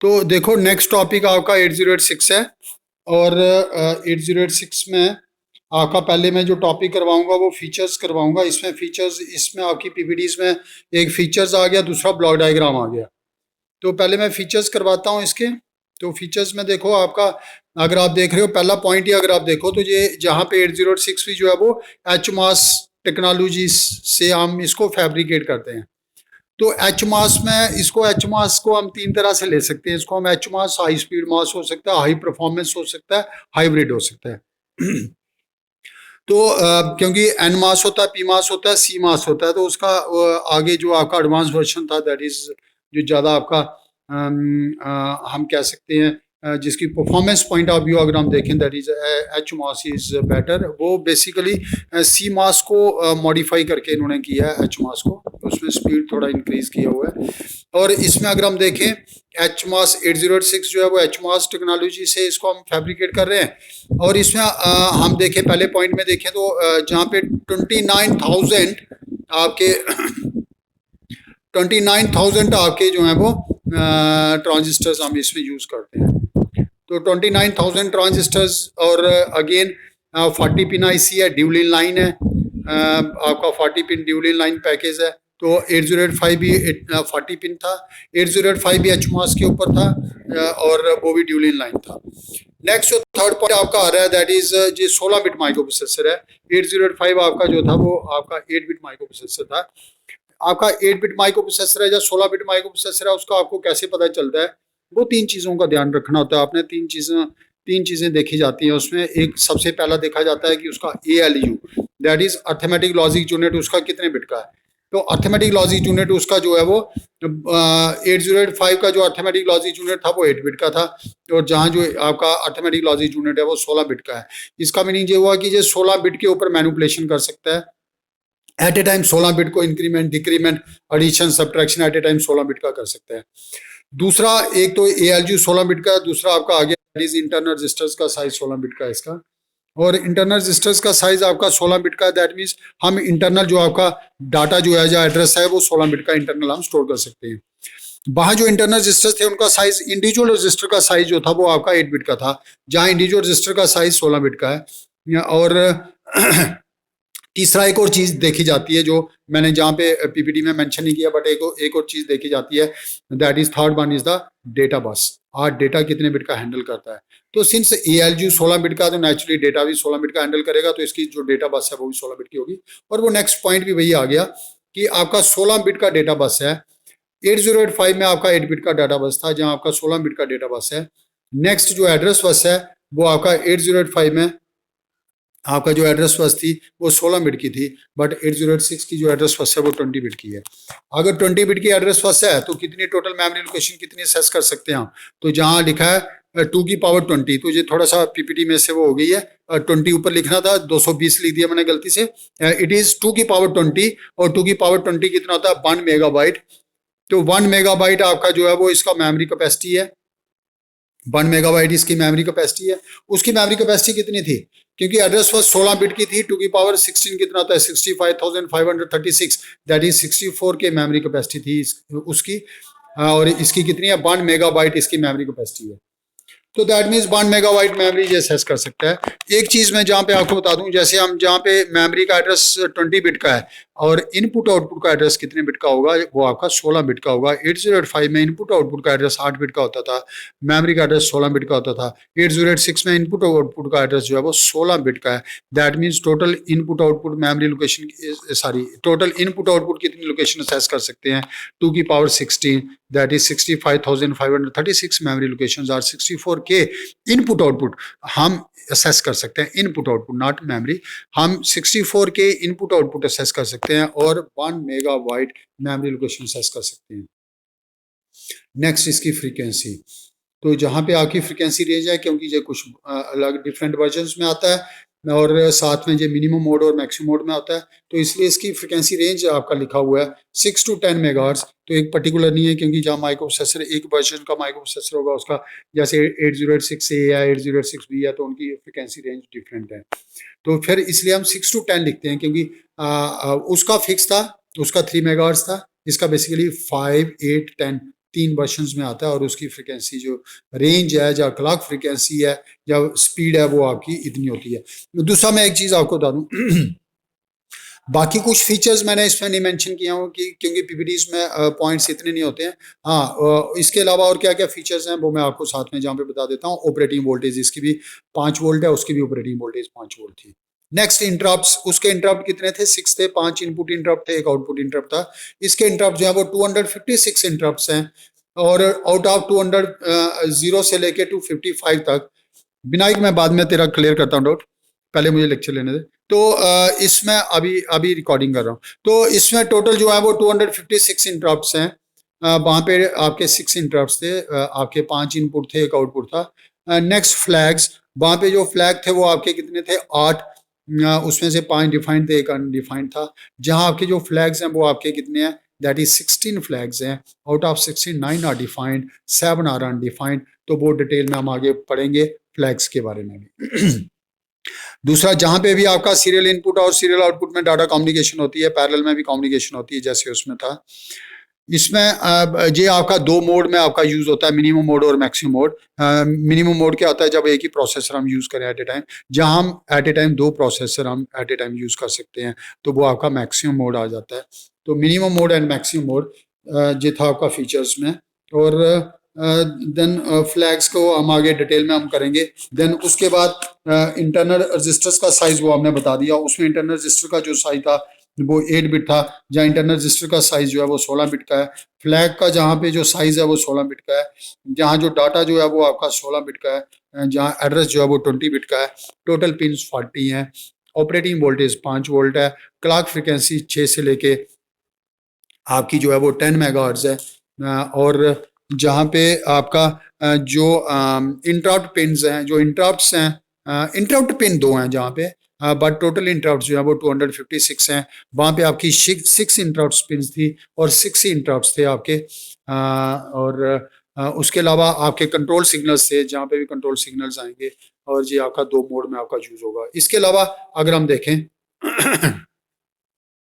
तो देखो next topic आपका 8086 है। और 8086 में आपका पहले मैं जो टॉपिक करवाऊंगा वो फीचर्स करवाऊंगा। इसमें फीचर्स, इसमें आपकी पीपीटीज में एक फीचर्स आ गया, दूसरा ब्लॉक डायग्राम आ गया। तो पहले मैं फीचर्स करवाता हूँ इसके। तो फीचर्स में देखो आपका, अगर आप देख रहे हो पहला पॉइंट ही अगर आप देखो तो ये जहाँ पे 806 भी जो है वो HMAS टेक्नोलॉजी से हम इसको फैब्रिकेट करते हैं। तो एच मास में इसको, एच मास को हम तीन तरह से ले सकते हैं। इसको हम एच मास, हाई स्पीड मास हो सकता है, हाई परफॉर्मेंस हो सकता है, हाइब्रिड हो सकता है। तो क्योंकि एन मास होता है, पी मास होता है, सी मास होता है, तो उसका आगे जो आपका एडवांस वर्जन था दैट इज जो ज़्यादा आपका हम कह सकते हैं जिसकी परफॉर्मेंस पॉइंट ऑफ व्यू अगर हम देखें that is H mass is better. वो बेसिकली सी मास को मॉडिफाई करके इन्होंने किया है, एच मास को, उसमें स्पीड थोड़ा इंक्रीज किया हुआ है। और इसमें अगर हम देखें एच मास 806 जो है वो एच मास टेक्नोलॉजी से इसको हम फैब्रिकेट कर रहे हैं। और इसमें हम देखें पहले पॉइंट में देखें तो जहाँ पे 29,000 आपके 29,000 आपके जो है वो ट्रांजिस्टर्स हम इसमें यूज करते हैं। तो 29,000 ट्रांजिस्टर्स। और अगेन 40 पिन आईसी है, ड्यूल इन लाइन है, आपका 40 pin dual in line package है। तो 8085 भी 40 पिन था, 8085 भी एचमॉस के ऊपर था और वो भी ड्यूल इन लाइन था। नेक्स्ट जो थर्ड पॉइंट आपका आ रहा है दैट इज जो 16 बिट माइक्रो प्रोसेसर है। 8085 आपका जो था वो आपका 8 बिट माइक्रो प्रोसेसर था। आपका 8 बिट माइक्रो प्रोसेसर है या 16 बिट माइक्रो प्रोसेसर है, उसका आपको कैसे पता चलता है? वो तीन चीज़ों का ध्यान रखना होता है आपने। तीन चीज़ें देखी जाती हैं उसमें। एक सबसे पहला देखा जाता है कि उसका ALU that is arithmetic logic unit, उसका कितने बिट का है। तो अर्थमेटिक लॉजिक यूनिट उसका जो है वो 8085 का जो अर्थमेटिक लॉजिक यूनिट था वो 8 बिट का था। और जहाँ जो आपका अर्थमेटिक लॉजिक यूनिट है वो 16 बिट का है। इसका मीनिंग ये हुआ कि ये 16 बिट के ऊपर मैनिपुलेशन कर सकता है एट ए टाइम। 16 बिट को increment, decrement, addition, subtraction at a time 16 bit का कर सकता है। दूसरा, एक तो ALU 16 बिट का, दूसरा आपका आ गया इज इंटरनल रजिस्टर्स का साइज 16 बिट का है इसका। और इंटरनल रजिस्टर्स का साइज आपका 16 बिट का, दैट मीन्स हम इंटरनल जो आपका डाटा जो है, जो एड्रेस है, वो 16 बिट का इंटरनल हम स्टोर कर सकते हैं। वहां जो इंटरनल रजिस्टर थे उनका साइज, इंडिविजुअल रजिस्टर का साइज जो था वो आपका 8 बिट का था, जहां इंडिविजुअल रजिस्टर का साइज 16 बिट का है। और तीसरा एक और चीज देखी जाती है जो मैंने जहाँ पे पीपीटी में मेंशन नहीं किया, बट एक और चीज देखी जाती है that is third one is the data bus. आज डेटा कितने बिट का हैंडल करता है। तो सिंस ALU 16 बिट का, तो नेचुरली डेटा भी 16 बिट का हैंडल करेगा, तो इसकी जो डेटा बस है वो भी 16 बिट की होगी। और वो नेक्स्ट पॉइंट भी वही आ गया कि आपका 16 बिट का डेटा बस है। 8085 में आपका 8 बिट का डाटा बस था, जहाँ आपका 16 बिट का डेटा बस है। नेक्स्ट जो एड्रेस बस है वो आपका 8085 में आपका जो एड्रेस बस थी वो 16 बिट की थी, बट 8086 की जो एड्रेस बस है वो 20 बिट की है। अगर 20 बिट की एड्रेस बस है तो कितनी टोटल मेमोरी लोकेशन कितनी सेस कर सकते हैं हम? तो जहाँ लिखा है 2 की पावर 20, तो ये थोड़ा सा पीपीटी में से वो हो गई है, 20 ऊपर लिखना था, 220 लिख दिया मैंने गलती से। इट इज 2 की पावर 20, और 2 की पावर 20 कितना होता है? 1 मेगाबाइट। तो 1 मेगाबाइट आपका जो है वो इसका मेमोरी कैपेसिटी है। 1 मेगाबाइट इसकी मेमोरी कैपेसिटी है। उसकी मेमोरी कैपेसिटी कितनी थी? क्योंकि एड्रेस बस 16 बिट की थी, 2 की पावर 16 कितना होता है? 65,536, दैट इज 64 के मेमोरी कैपेसिटी थी उसकी। और इसकी कितनी है? 1 मेगाबाइट इसकी मेमोरी कैपेसिटी है। तो दैट मीन्स 1 मेगाबाइट मेमोरी ये एक्सेस कर सकता है। एक चीज मैं जहाँ पे आपको बता दूं, जैसे हम जहाँ पे मेमोरी का एड्रेस 20 बिट का है और इनपुट आउटपुट का एड्रेस कितने बिट का होगा? वो आपका 16 बिट का होगा। 8085 में इनपुट आउटपुट का एड्रेस 8 बिट का होता था, मेमोरी का एड्रेस 16 बिट का होता था। 8086 में इनपुट आउटपुट का एड्रेस जो है वो 16 बिट का है। That means total input output memory location, sorry, total input output कितनी लोकेशन एक्सेस कर सकते हैं? 2 की power 16, that is 65,536 memory locations are 64 के इनपुट आउटपुट हम असेस कर सकते हैं। Input output, not memory. हम 64 के इनपुट आउटपुट असेस कर सकते हैं और 1 मेगाबाइट मेमोरी लोकेशन असेस कर सकते हैं। नेक्स्ट इसकी फ्रीक्वेंसी। तो जहाँ पे आपकी फ्रीक्वेंसी रेंज है, क्योंकि ये कुछ अलग डिफरेंट वर्जन्स में आता है और साथ में ये मिनिमम मोड और मैक्सिमम मोड में आता है, तो इसलिए इसकी फ्रीक्वेंसी रेंज आपका लिखा हुआ है 6 to 10 मेगाहर्ट्ज। तो एक पर्टिकुलर नहीं है, क्योंकि जहाँ माइक्रो प्रोसेसर, एक वर्जन का माइक्रो प्रोसेसर होगा उसका, जैसे 8086 ए या 8086 बी है, तो उनकी फ्रीक्वेंसी रेंज डिफरेंट है। तो फिर इसलिए हम 6 to 10 लिखते हैं, क्योंकि उसका फिक्स था, उसका 3 मेगाहर्ट्ज था, इसका बेसिकली 5, 8, 10 3 वर्जन्स में आता है और उसकी फ्रिक्वेंसी जो रेंज है या क्लॉक फ्रिक्वेंसी है या स्पीड है वो आपकी इतनी होती है। दूसरा मैं एक चीज़ आपको बता दूं बाकी कुछ फीचर्स मैंने इसमें नहीं मेंशन किया हूँ कि क्योंकि पीपीटीज में पॉइंट्स इतने नहीं होते हैं। हाँ, इसके अलावा और क्या क्या फीचर्स हैं वो मैं आपको साथ में जहाँ पे बता देता हूँ। ऑपरेटिंग वोल्टेज इसकी भी 5 वोल्ट है, उसकी भी ऑपरेटिंग वोल्टेज 5 वोल्ट थी। नेक्स्ट इंटरप्ट्स, उसके इंटरप्ट कितने थे? 6 थे, 5 इनपुट इंटरप्ट थे, एक आउटपुट इंटरप्ट था। इसके इंटरप्ट जो है वो 256 इंटरप्ट्स हैं और आउट ऑफ 200 0 से लेके 255 तक। विनायक मैं बाद में तेरा क्लियर करता हूँ डाउट, पहले मुझे लेक्चर लेने दे। तो इसमें अभी अभी रिकॉर्डिंग कर रहा हूँ। तो इसमें टोटल जो है वो 256 इंटरप्ट्स हैं। वहाँ पे आपके 6 इंटरप्ट्स थे, आपके 5 इनपुट थे, एक आउटपुट था। नेक्स्ट फ्लैग्स, वहाँ पे जो फ्लैग थे वो आपके कितने थे? 8। उसमें से 5 डिफाइंड थे, एक अनडिफाइंड था। जहाँ आपके जो फ्लैग्स हैं वो आपके कितने हैं? दैट इज 16 फ्लैग्स हैं। Out of 16 9 are defined, 7 are undefined. तो वो डिटेल में हम आगे पढ़ेंगे फ्लैग्स के बारे में भी। दूसरा, जहां पे भी आपका सीरियल इनपुट और सीरियल आउटपुट में डाटा कम्युनिकेशन होती है, पैरेलल में भी कम्युनिकेशन होती है जैसे उसमें था। इसमें ये आपका 2 मोड में आपका यूज होता है, मिनिमम मोड और मैक्सिमम मोड। मिनिमम मोड क्या होता है? जब एक ही प्रोसेसर हम यूज करें एट ए टाइम, जहां हम एट ए टाइम 2 प्रोसेसर हम एट ए टाइम यूज कर सकते हैं, तो वो आपका मैक्सिमम मोड आ जाता है। तो minimum mode and maximum mode ये था आपका फीचर्स में। और देन फ्लैग्स को हम आगे डिटेल में हम करेंगे। देन उसके बाद इंटरनल रजिस्टर्स का साइज वो हमने बता दिया। उसमें इंटरनल रजिस्टर का जो साइज था वो 8 बिट था, जहाँ इंटरनल रजिस्टर का साइज जो है वो 16 बिट का है। फ्लैग का जहाँ पे जो साइज है वो 16 बिट का है, जहाँ जो डाटा जो है वो आपका 16 बिट का है, जहाँ एड्रेस जो है वो 20 बिट का है। टोटल पिन्स 40 हैं। ऑपरेटिंग वोल्टेज 5 वोल्ट है। क्लॉक फ्रिक्वेंसी 6 से लेके आपकी जो है वो 10 मेगाहर्ट्ज है। और जहाँ पे आपका जो इंटरप्ट पिन्स हैं, जो इंटरप्ट्स हैं, इंटरप्ट पिन 2 हैं जहाँ पे, बट टोटल इंटरप्ट जो है वो 256 हैं। वहाँ पे आपकी 6 इंटरप्ट पिन्स थी और 6 ही इंटरप्ट थे आपके। और उसके अलावा आपके कंट्रोल सिग्नल्स थे, जहाँ पे भी कंट्रोल सिग्नल्स आएंगे। और ये आपका 2 मोड में आपका यूज होगा। इसके अलावा अगर हम देखें